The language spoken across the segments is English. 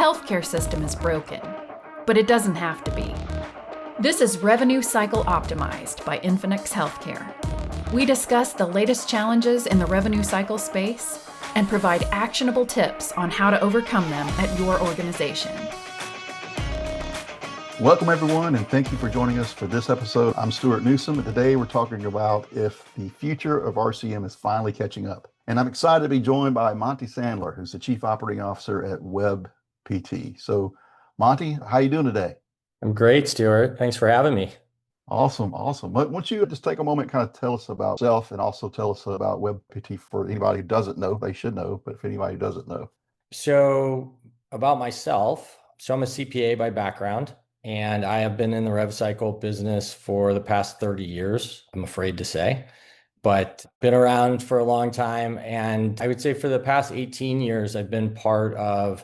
healthcare system is broken, but it doesn't have to be. This is Revenue Cycle Optimized by Infinix Healthcare. We discuss the latest challenges in the revenue cycle space and provide actionable tips on how to overcome them at your organization. Welcome everyone, and thank you for joining us for this episode. I'm Stuart Newsome, and today we're talking about if the future of RCM is finally catching up. And I'm excited to be joined by Monte Sandler, who's the Chief Operating Officer at WebPT. So Monte, how you doing today? I'm great, Stuart. Thanks for having me. Awesome. Why don't you just take a moment, kind of tell us about yourself and also tell us about WebPT for anybody who doesn't know. They should know, but if anybody who doesn't know. So about myself, I'm a CPA by background, and I have been in the rev cycle business for the past 30 years, I'm afraid to say, but been around for a long time. And I would say for the past 18 years, I've been part of,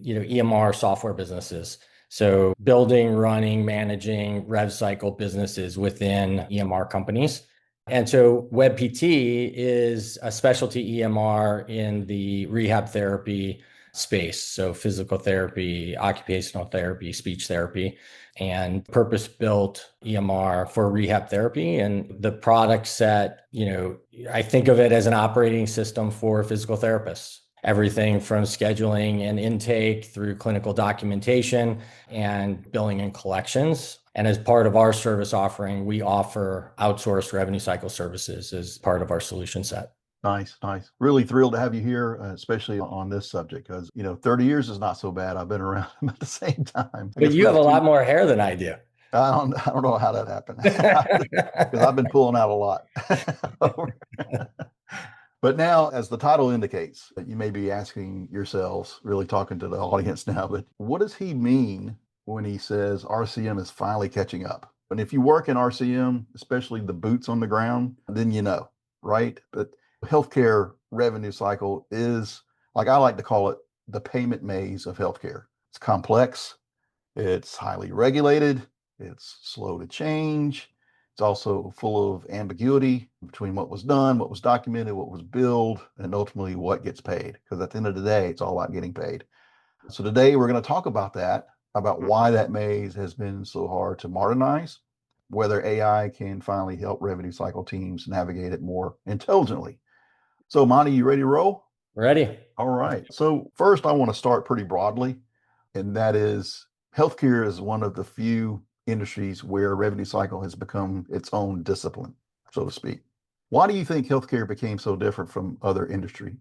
EMR software businesses. So building, running, managing rev cycle businesses within EMR companies. And so WebPT is a specialty EMR in the rehab therapy space. So physical therapy, occupational therapy, speech therapy, and purpose-built EMR for rehab therapy. And the product set, I think of it as an operating system for physical therapists. Everything from scheduling and intake through clinical documentation and billing and collections. And as part of our service offering, we offer outsourced revenue cycle services as part of our solution set. Nice. Really thrilled to have you here, especially on this subject, because 30 years is not so bad. I've been around at the same time. But you have a lot more hair than I do. I don't know how that happened because I've been pulling out a lot. But now, as the title indicates, you may be asking yourselves, really talking to the audience now, but what does he mean when he says RCM is finally catching up? And if you work in RCM, especially the boots on the ground, then you know, right? But healthcare revenue cycle is, like I like to call it, the payment maze of healthcare. It's complex, it's highly regulated, it's slow to change. It's also full of ambiguity between what was done, what was documented, what was billed, and ultimately what gets paid. Because at the end of the day, it's all about getting paid. So today we're going to talk about that, about why that maze has been so hard to modernize, whether AI can finally help revenue cycle teams navigate it more intelligently. So Monty, you ready to roll? Ready. All right. So first, I want to start pretty broadly, and that is healthcare is one of the few industries where revenue cycle has become its own discipline, so to speak. Why do you think healthcare became so different from other industries?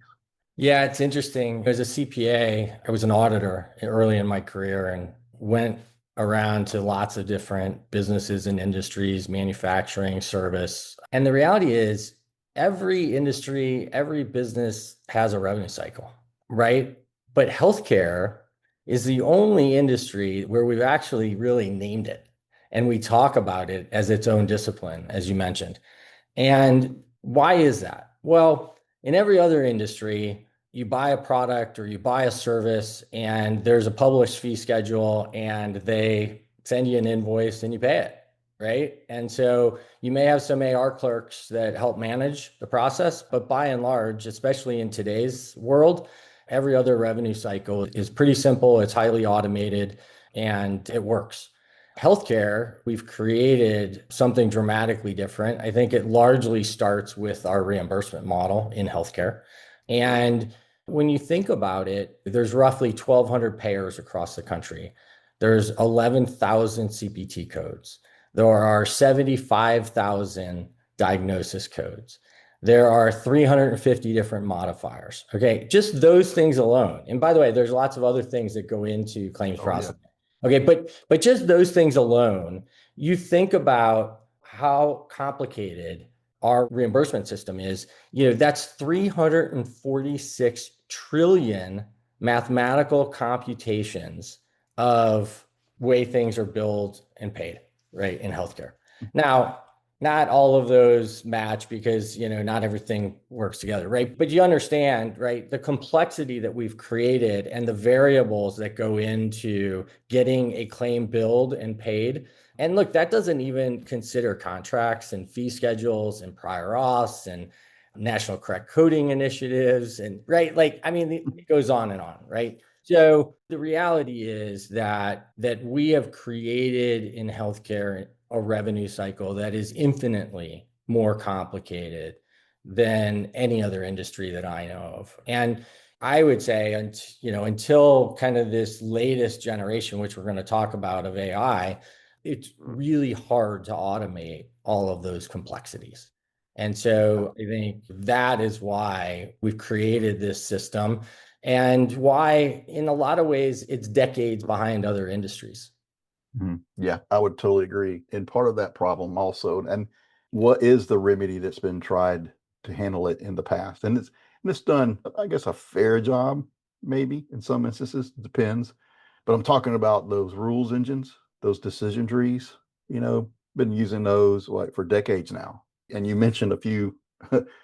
Yeah, it's interesting. As a CPA, I was an auditor early in my career and went around to lots of different businesses and industries, manufacturing, service. And the reality is every industry, every business has a revenue cycle, right? But healthcare is the only industry where we've actually really named it. And we talk about it as its own discipline, as you mentioned. And why is that? Well, in every other industry, you buy a product or you buy a service and there's a published fee schedule and they send you an invoice and you pay it, right? And so you may have some AR clerks that help manage the process, but by and large, especially in today's world, every other revenue cycle is pretty simple, it's highly automated, and it works. Healthcare, we've created something dramatically different. I think it largely starts with our reimbursement model in healthcare. And when you think about it, there's roughly 1,200 payers across the country. There's 11,000 CPT codes. There are 75,000 diagnosis codes. There are 350 different modifiers. Okay, just those things alone. And by the way, there's lots of other things that go into claims processing. Yeah. Okay, but just those things alone, you think about how complicated our reimbursement system is, that's 346 trillion mathematical computations of way things are billed and paid, right, in healthcare. Now, not all of those match because, not everything works together, right? But you understand, right, the complexity that we've created and the variables that go into getting a claim billed and paid. And look, that doesn't even consider contracts and fee schedules and prior auths and national correct coding initiatives and, right, it goes on and on, right? So the reality is that we have created in healthcare a revenue cycle that is infinitely more complicated than any other industry that I know of. And I would say, until kind of this latest generation, which we're going to talk about, of AI, it's really hard to automate all of those complexities. And so I think that is why we've created this system and why, in a lot of ways, it's decades behind other industries. Yeah, I would totally agree. And part of that problem also, and what is the remedy that's been tried to handle it in the past? And it's done, I guess, a fair job, maybe in some instances, depends. But I'm talking about those rules engines, those decision trees, been using those like for decades now. And you mentioned a few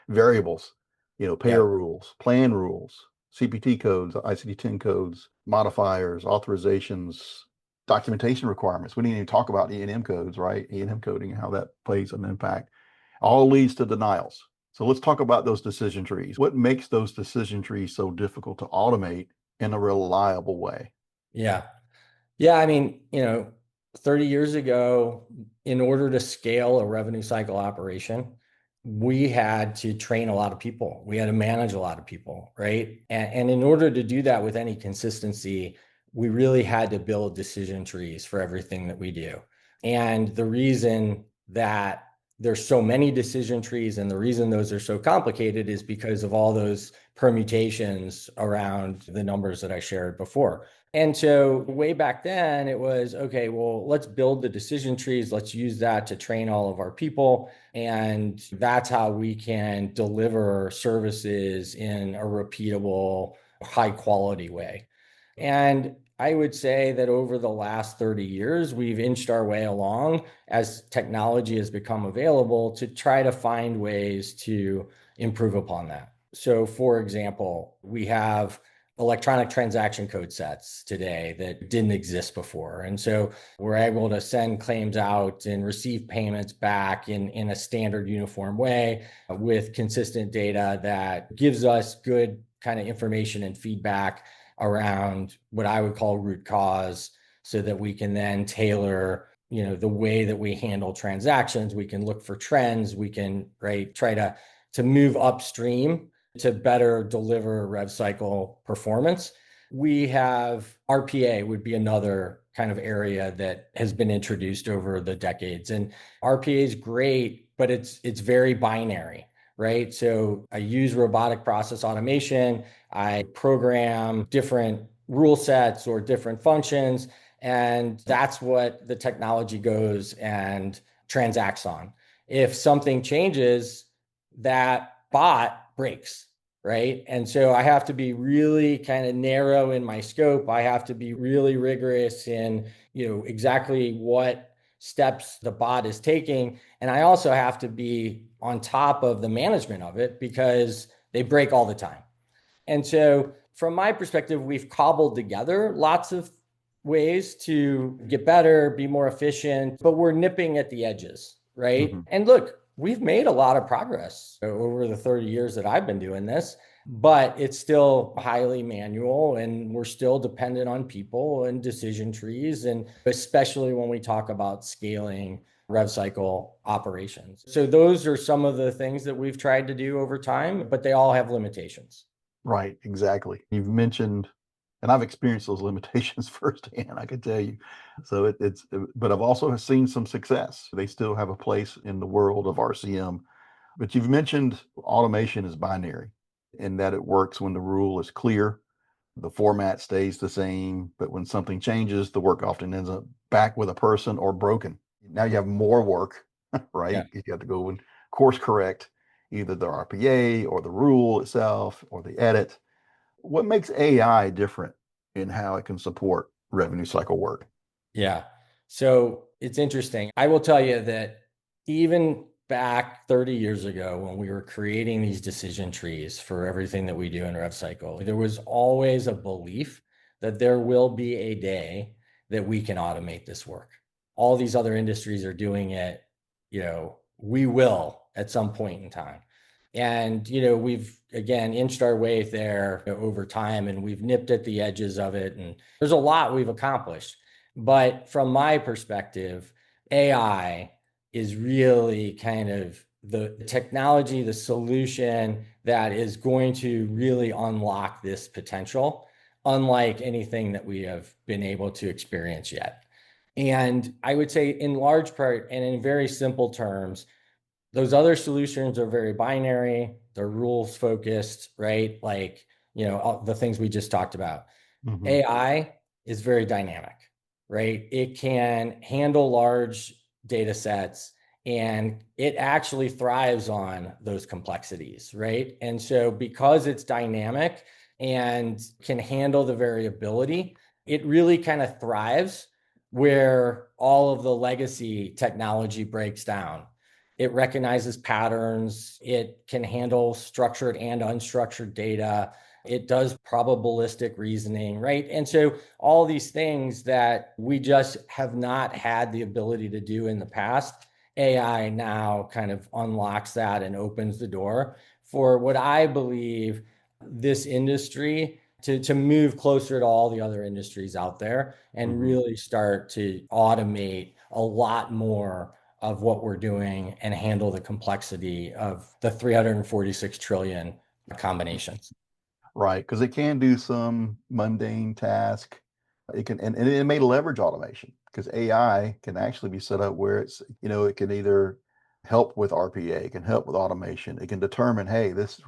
variables, Yeah. payer rules, plan rules, CPT codes, ICD-10 codes, modifiers, authorizations, documentation requirements. We didn't even talk about E&M codes, right? E&M coding and how that plays an impact. All leads to denials. So let's talk about those decision trees. What makes those decision trees so difficult to automate in a reliable way? Yeah. Yeah. I mean, 30 years ago, in order to scale a revenue cycle operation, we had to train a lot of people. We had to manage a lot of people, right? And in order to do that with any consistency, we really had to build decision trees for everything that we do. And the reason that there's so many decision trees and the reason those are so complicated is because of all those permutations around the numbers that I shared before. And so way back then, it was, okay, well, let's build the decision trees. Let's use that to train all of our people. And that's how we can deliver services in a repeatable, high quality way. And I would say that over the last 30 years, we've inched our way along as technology has become available to try to find ways to improve upon that. So, for example, we have electronic transaction code sets today that didn't exist before. And so we're able to send claims out and receive payments back in a standard uniform way with consistent data that gives us good kind of information and feedback around what I would call root cause so that we can then tailor the way that we handle transactions. We can look for trends. We can try to move upstream to better deliver rev cycle performance. We have RPA would be another kind of area that has been introduced over the decades. And RPA is great, but it's very binary, right? So I use robotic process automation. I program different rule sets or different functions, and that's what the technology goes and transacts on. If something changes, that bot breaks, right? And so I have to be really kind of narrow in my scope. I have to be really rigorous in, exactly what steps the bot is taking. And I also have to be on top of the management of it because they break all the time. And so from my perspective, we've cobbled together lots of ways to get better, be more efficient, but we're nipping at the edges, right? And look, we've made a lot of progress over the 30 years that I've been doing this, but it's still highly manual and we're still dependent on people and decision trees, and especially when we talk about scaling rev cycle operations. So those are some of the things that we've tried to do over time, but they all have limitations. Right, exactly. You've mentioned, and I've experienced those limitations firsthand, I can tell you. So but I've also seen some success. They still have a place in the world of RCM. But you've mentioned automation is binary in that it works when the rule is clear, the format stays the same, but when something changes, the work often ends up back with a person or broken. Now you have more work, Yeah. right? You have to go and course correct either the RPA or the rule itself or the edit. What makes AI different in how it can support revenue cycle work? Yeah. So it's interesting. I will tell you that even back 30 years ago, when we were creating these decision trees for everything that we do in Rev Cycle, there was always a belief that there will be a day that we can automate this work. All these other industries are doing it, we will at some point in time. And, we've again inched our way there over time, and we've nipped at the edges of it. And there's a lot we've accomplished. But from my perspective, AI is really kind of the technology, the solution that is going to really unlock this potential, unlike anything that we have been able to experience yet. And I would say, in large part and in very simple terms, those other solutions are very binary, they're rules focused, right? Like, all the things we just talked about. Mhm. AI is very dynamic, right? It can handle large data sets, and it actually thrives on those complexities, right? And so, because it's dynamic and can handle the variability, it really kind of thrives where all of the legacy technology breaks down. It recognizes patterns, it can handle structured and unstructured data, it does probabilistic reasoning, right? And so all these things that we just have not had the ability to do in the past, AI now kind of unlocks that and opens the door for what I believe this industry to move closer to all the other industries out there and really start to automate a lot more of what we're doing and handle the complexity of the 346 trillion combinations. Right, because it can do some mundane task. It can, and it may leverage automation because AI can actually be set up where it can either help with RPA, it can help with automation. It can determine, hey, this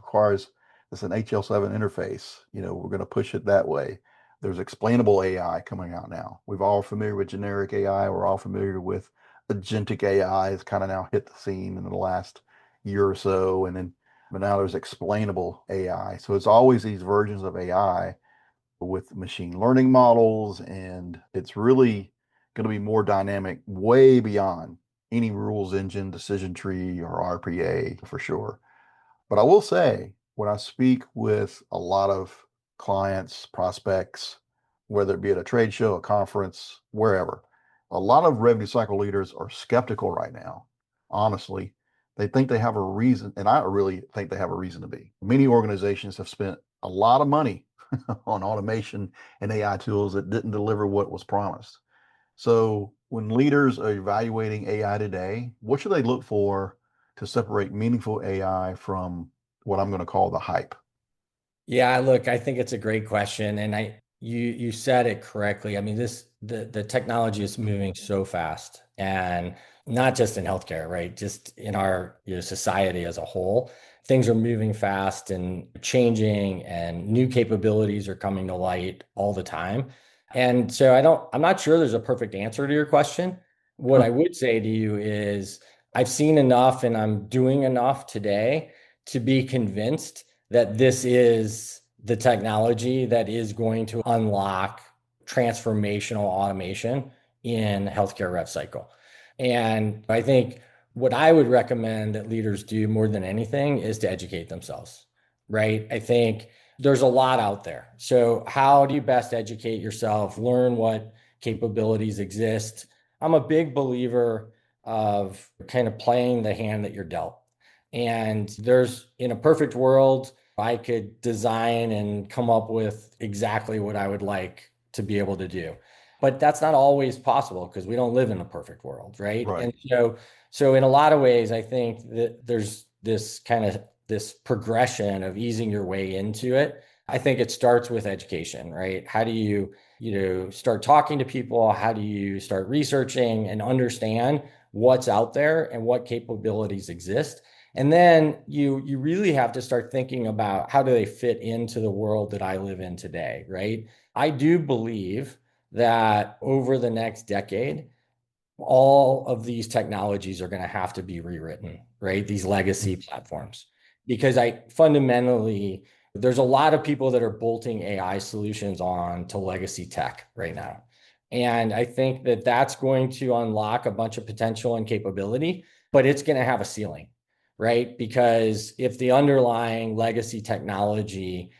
an HL7 interface. We're going to push it that way. There's explainable AI coming out now. We're all familiar with generic AI. We're all familiar with agentic AI. It's kind of now hit the scene in the last year or so, but now there's explainable AI. So it's always these versions of AI with machine learning models, and it's really going to be more dynamic, way beyond any rules engine, decision tree, or RPA for sure. But I will say, when I speak with a lot of clients, prospects, whether it be at a trade show, a conference, wherever, a lot of revenue cycle leaders are skeptical right now. Honestly, they think they have a reason, and I really think they have a reason to be. Many organizations have spent a lot of money on automation and AI tools that didn't deliver what was promised. So when leaders are evaluating AI today, what should they look for to separate meaningful AI from what I'm going to call the hype? Yeah, look, I think it's a great question, and you said it correctly. I mean, the technology is moving so fast, and not just in healthcare, right? Just in our society as a whole, things are moving fast and changing, and new capabilities are coming to light all the time. And so I'm not sure there's a perfect answer to your question. What I would say to you is I've seen enough and I'm doing enough today to be convinced that this is the technology that is going to unlock transformational automation in healthcare rev cycle. And I think what I would recommend that leaders do more than anything is to educate themselves, right? I think there's a lot out there. So how do you best educate yourself, learn what capabilities exist? I'm a big believer of kind of playing the hand that you're dealt. And in a perfect world, I could design and come up with exactly what I would like to be able to do. But that's not always possible because we don't live in a perfect world, right? Right. And so in a lot of ways, I think that there's this progression of easing your way into it. I think it starts with education, right? How do you start talking to people? How do you start researching and understand what's out there and what capabilities exist? And then you really have to start thinking about how do they fit into the world that I live in today, right? I do believe that over the next decade, all of these technologies are going to have to be rewritten, right? These legacy platforms. Because there's a lot of people that are bolting AI solutions on to legacy tech right now. And I think that that's going to unlock a bunch of potential and capability, but it's going to have a ceiling, right? Because if the underlying legacy technology,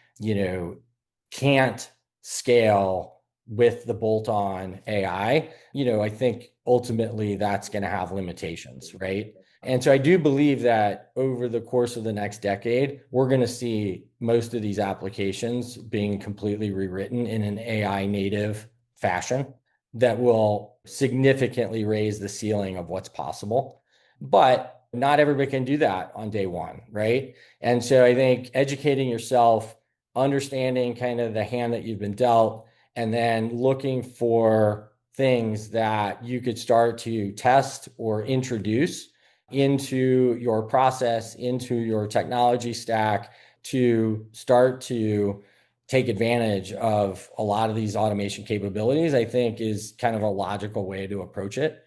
can't scale with the bolt-on AI, I think ultimately that's going to have limitations, right? And so I do believe that over the course of the next decade, we're going to see most of these applications being completely rewritten in an AI native fashion that will significantly raise the ceiling of what's possible. But not everybody can do that on day one, right? And so I think educating yourself, understanding kind of the hand that you've been dealt, and then looking for things that you could start to test or introduce into your process, into your technology stack to start to take advantage of a lot of these automation capabilities, I think is kind of a logical way to approach it.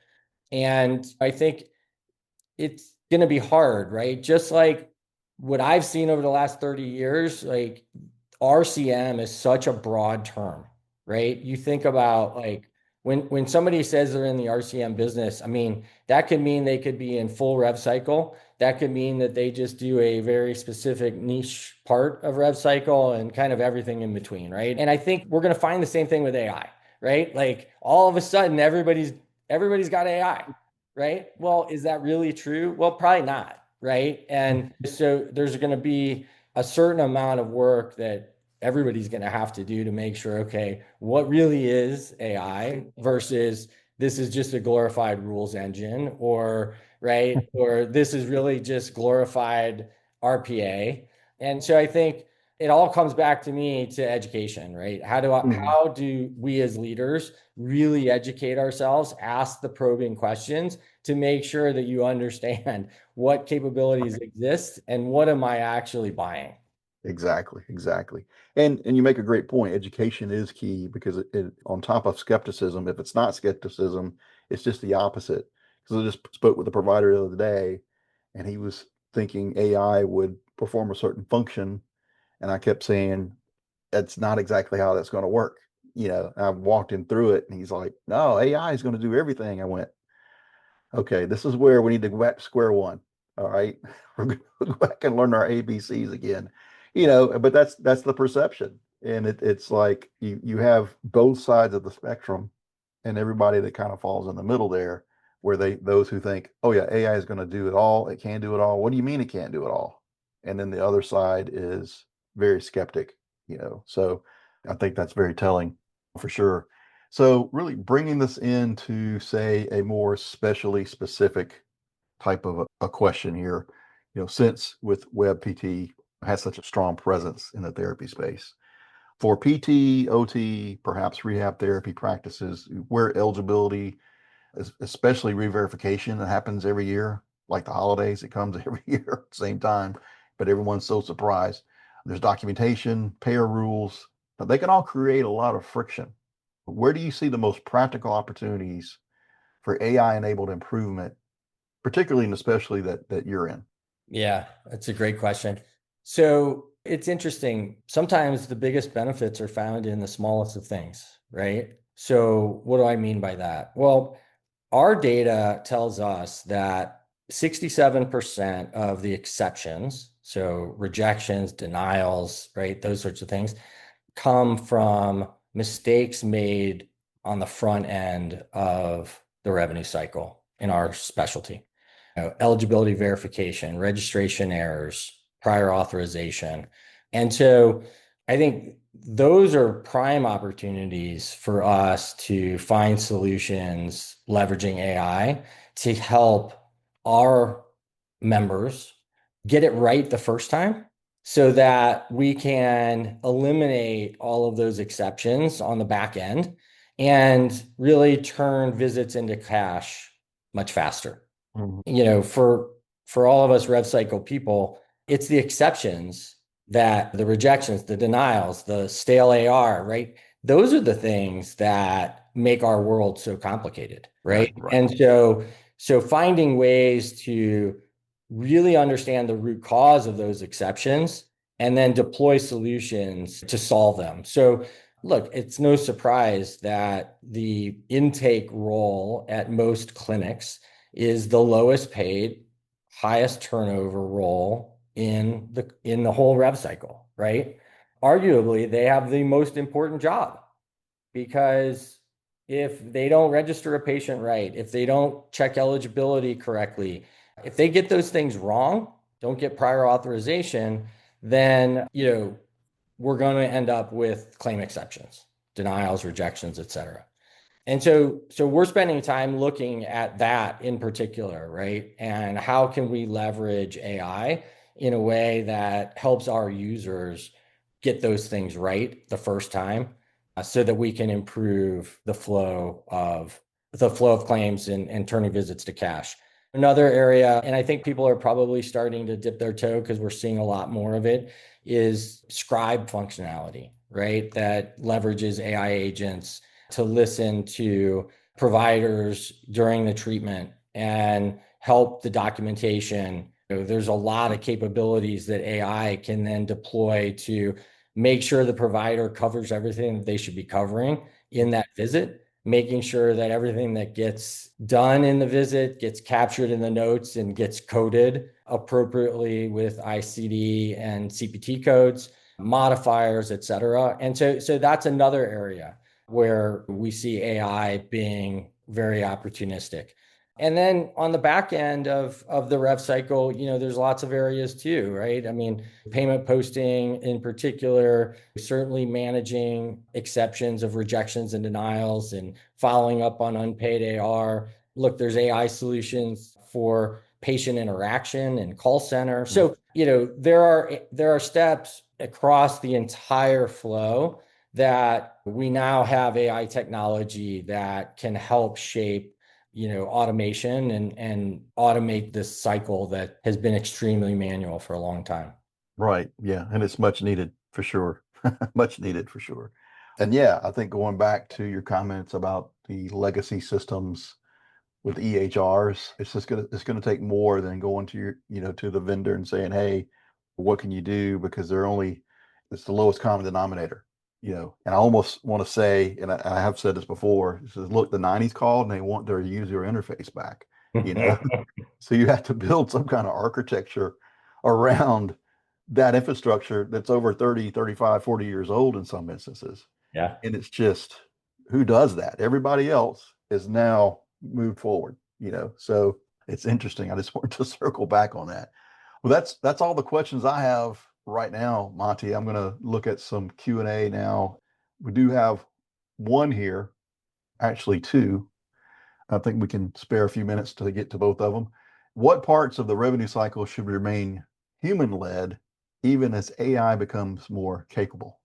And I think it's going to be hard, right? Just like what I've seen over the last 30 years, like RCM is such a broad term, right? You think about like when somebody says they're in the RCM business, I mean, that could mean they could be in full rev cycle. That could mean that they just do a very specific niche part of rev cycle and kind of everything in between, right? And I think we're going to find the same thing with AI, right? Like all of a sudden everybody's got AI, right? Well, is that really true? Well, probably not, right? And so there's going to be a certain amount of work that everybody's going to have to do to make sure, okay, what really is AI versus this is just a glorified rules engine, or right, or this is really just glorified RPA. And so I think it all comes back to me to education, right? How do we as leaders really educate ourselves, ask the probing questions to make sure that you understand what capabilities exist and what am I actually buying? Exactly, exactly. And you make a great point. Education is key because it on top of skepticism, if it's not skepticism, it's just the opposite. Because I just spoke with a provider the other day, and he was thinking AI would perform a certain function, and I kept saying that's not exactly how that's going to work. I walked him through it, and he's like, "No, AI is going to do everything." I went, "Okay, this is where we need to go back to square one. All right, we're going to go back and learn our ABCs again." But that's the perception, and it's like you have both sides of the spectrum, and everybody that kind of falls in the middle there, where those who think, "Oh yeah, AI is going to do it all. It can do it all." What do you mean it can't do it all? And then the other side is very skeptic. So I think that's very telling for sure. So really bringing this into, say, a more specially specific type of a question here, since with WebPT has such a strong presence in the therapy space. For PT, OT, perhaps rehab therapy practices, where eligibility, especially re-verification that happens every year, like the holidays, it comes every year at the same time, but everyone's so surprised. There's documentation, payer rules, but they can all create a lot of friction. Where do you see the most practical opportunities for AI-enabled improvement, particularly and especially that you're in? Yeah, that's a great question. So it's interesting. Sometimes the biggest benefits are found in the smallest of things, right? So what do I mean by that? Well, our data tells us that 67% of the exceptions, so rejections, denials, right, those sorts of things, come from mistakes made on the front end of the revenue cycle in our specialty. Eligibility verification, registration errors, prior authorization. And so I think those are prime opportunities for us to find solutions leveraging AI to help our members get it right the first time so that we can eliminate all of those exceptions on the back end and really turn visits into cash much faster. Mhm. For all of us rev cycle people, it's the exceptions, that the rejections, the denials, the stale AR, right? Those are the things that make our world so complicated, right? Right. And so finding ways to really understand the root cause of those exceptions and then deploy solutions to solve them. So look, it's no surprise that the intake role at most clinics is the lowest paid, highest turnover role in the whole rev cycle, right? Arguably, they have the most important job because if they don't register a patient right, if they don't check eligibility correctly, If they get those things wrong, don't get prior authorization, then, we're going to end up with claim exceptions, denials, rejections, et cetera. And so we're spending time looking at that in particular, right? And how can we leverage AI in a way that helps our users get those things right the first time, so that we can improve the flow of claims and turning visits to cash. Another area, and I think people are probably starting to dip their toe because we're seeing a lot more of it, is scribe functionality, right? That leverages AI agents to listen to providers during the treatment and help the documentation. There's a lot of capabilities that AI can then deploy to make sure the provider covers everything that they should be covering in that visit, making sure that everything that gets done in the visit gets captured in the notes and gets coded appropriately with ICD and CPT codes, modifiers, et cetera. And so that's another area where we see AI being very opportunistic. And then on the back end of the rev cycle, there's lots of areas too, right? I mean, payment posting in particular, certainly managing exceptions of rejections and denials and following up on unpaid AR. Look, there's AI solutions for patient interaction and call center. So, there are steps across the entire flow that we now have AI technology that can help shape automation and automate this cycle that has been extremely manual for a long time. Right. Yeah. And it's much needed for sure. Much needed for sure. And yeah, I think going back to your comments about the legacy systems with EHRs, it's gonna take more than going to to the vendor and saying, hey, what can you do? Because it's the lowest common denominator. And I almost want to say, and I have said this before, it says, look, the 90s called and they want their user interface back, you know. So you have to build some kind of architecture around that infrastructure that's over 30, 35, 40 years old in some instances. Yeah. And it's just, who does that? Everybody else is now moved forward. So it's interesting. I just wanted to circle back on that. Well, that's all the questions I have right now, Monty. I'm going to look at some Q&A now. We do have one here, actually two. I think we can spare a few minutes to get to both of them. What parts of the revenue cycle should remain human-led even as AI becomes more capable?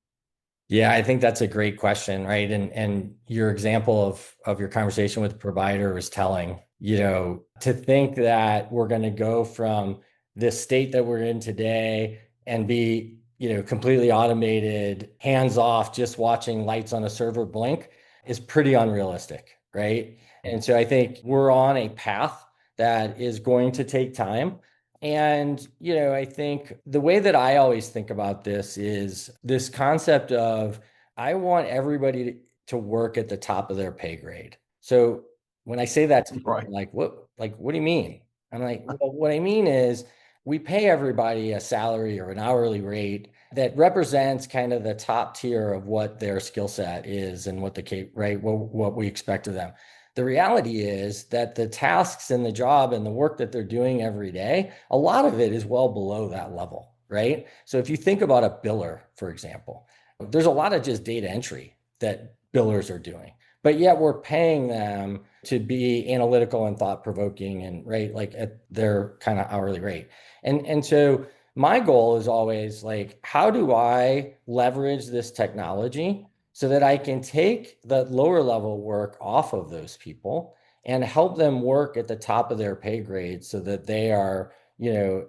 Yeah, I think that's a great question, right? And your example of your conversation with the provider was telling. To think that we're going to go from this state that we're in today and be, completely automated, hands off, just watching lights on a server blink is pretty unrealistic, right? And so I think we're on a path that is going to take time. And, I think the way that I always think about this is this concept of I want everybody to work at the top of their pay grade. So when I say that to people, Right. what do you mean? I'm like, well, what I mean is we pay everybody a salary or an hourly rate that represents kind of the top tier of what their skill set is and what we expect of them. The reality is that the tasks and the job and the work that they're doing every day, a lot of it is well below that level, right? So if you think about a biller, for example, there's a lot of just data entry that billers are doing, but yet we're paying them to be analytical and thought provoking and right, like at their kind of hourly rate. And so my goal is always like, how do I leverage this technology so that I can take the lower level work off of those people and help them work at the top of their pay grade so that they are,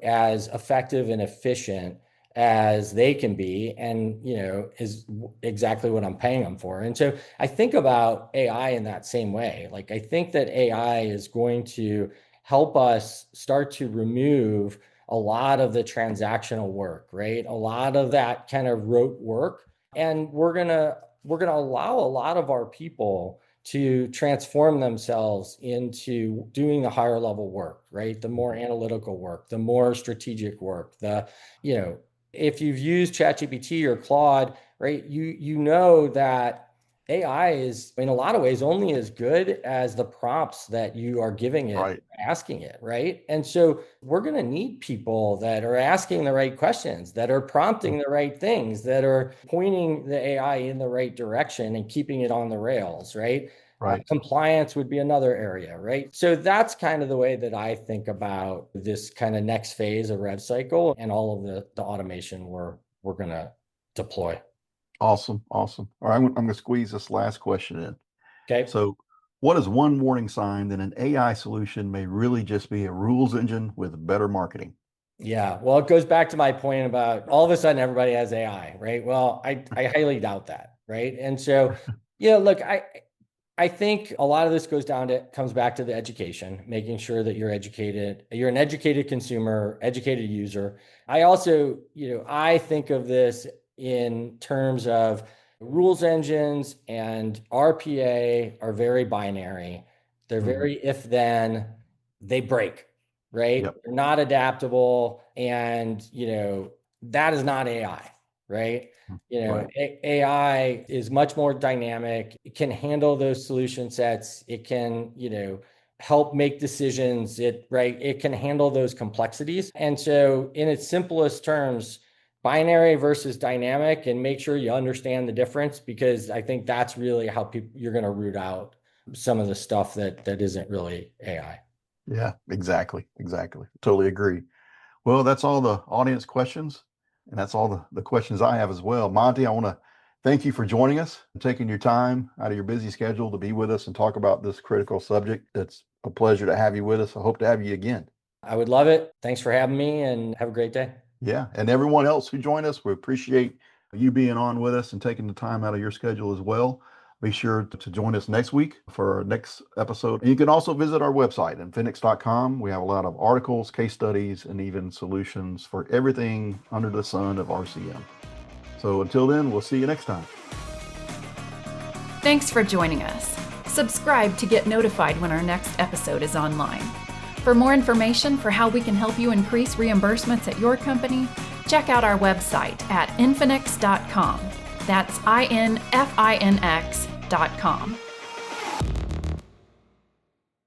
as effective and efficient as they can be and, is exactly what I'm paying them for. And so I think about AI in that same way. Like, I think that AI is going to help us start to remove a lot of the transactional work, right? A lot of that kind of rote work. And we're going to allow a lot of our people to transform themselves into doing the higher level work, right? The more analytical work, the more strategic work, if you've used ChatGPT or Claude, right, you know that AI is, in a lot of ways, only as good as the prompts that you are giving it, Right. asking it, right? And so we're going to need people that are asking the right questions, that are prompting the right things, that are pointing the AI in the right direction and keeping it on the rails, right? Right. Compliance would be another area, right? So that's kind of the way that I think about this kind of next phase of rev cycle and all of the automation we're going to deploy. Awesome. Awesome. All right. I'm going to squeeze this last question in. Okay. So, what is one warning sign that an AI solution may really just be a rules engine with better marketing? Yeah, well, it goes back to my point about all of a sudden everybody has AI, right? Well, I highly doubt that, right? And so, look, I think a lot of this comes back to the education, making sure that you're educated, you're an educated consumer, educated user. I also, I think of this in terms of rules engines and RPA are very binary. They're very if then, they break, right? Yep. They're not adaptable. And, that is not AI, right? Right. AI is much more dynamic. It can handle those solution sets. It can, help make decisions. It can handle those complexities. And so in its simplest terms, binary versus dynamic, and make sure you understand the difference, because I think that's really how you're going to root out some of the stuff that isn't really AI. Yeah, exactly. Exactly. Totally agree. Well, that's all the audience questions. And that's all the questions I have as well. Monte, I want to thank you for joining us and taking your time out of your busy schedule to be with us and talk about this critical subject. It's a pleasure to have you with us. I hope to have you again. I would love it. Thanks for having me, and have a great day. Yeah. And everyone else who joined us, we appreciate you being on with us and taking the time out of your schedule as well. Be sure to join us next week for our next episode. And you can also visit our website, infinix.com. We have a lot of articles, case studies, and even solutions for everything under the sun of RCM. So until then, we'll see you next time. Thanks for joining us. Subscribe to get notified when our next episode is online. For more information for how we can help you increase reimbursements at your company, check out our website at infinix.com. That's INFINX.com.